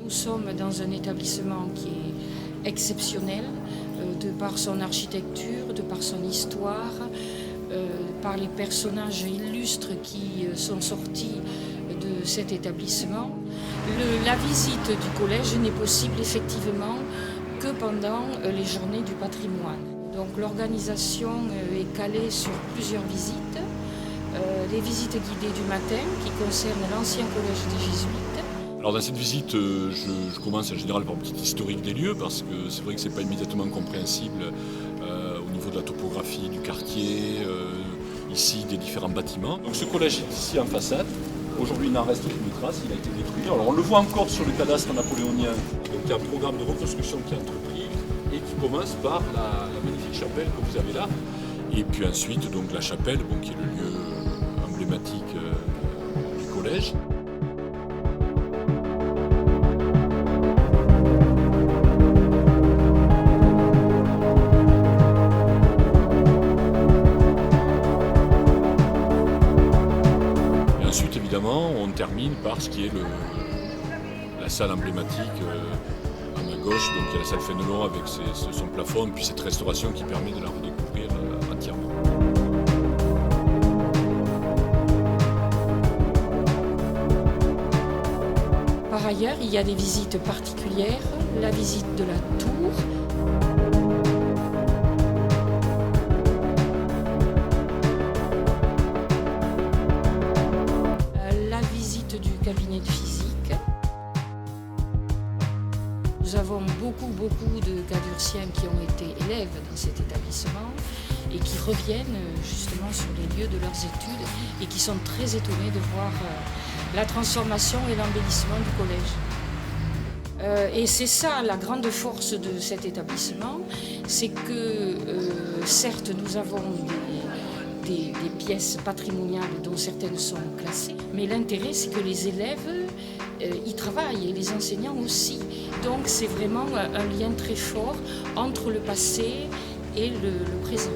Nous sommes dans un établissement qui est exceptionnel, de par son architecture, de par son histoire, par les personnages illustres qui sont sortis de cet établissement. La visite du collège n'est possible effectivement que pendant les journées du patrimoine. Donc l'organisation est calée sur plusieurs visites. Les visites guidées du matin qui concernent l'ancien collège des Jésuites. Alors dans cette visite, je commence en général par un petit historique des lieux parce que c'est vrai que ce n'est pas immédiatement compréhensible au niveau de la topographie du quartier, ici des différents bâtiments. Donc ce collège est ici en façade. Aujourd'hui il n'en reste aucune trace, il a été détruit. Alors on le voit encore sur le cadastre napoléonien. Donc il y a un programme de reconstruction qui est entrepris et qui commence par la magnifique chapelle que vous avez là. Et puis ensuite donc la chapelle qui est le lieu emblématique du collège. Ensuite, évidemment, on termine par ce qui est la salle emblématique à ma gauche. Donc, il y a la salle Fénelon avec son plafond, puis cette restauration qui permet de la redécouvrir entièrement. Par ailleurs, il y a des visites particulières, la visite de la tour. La visite du cabinet de physique. Nous avons beaucoup de cadurciens qui ont été élèves dans cet établissement et qui reviennent justement sur les lieux de leurs études et qui sont très étonnés de voir la transformation et l'embellissement du collège. Et c'est ça la grande force de cet établissement, c'est que certes nous avons des pièces patrimoniales dont certaines sont classées, mais l'intérêt c'est que les élèves y travaillent et les enseignants aussi. Donc c'est vraiment un lien très fort entre le passé et le présent.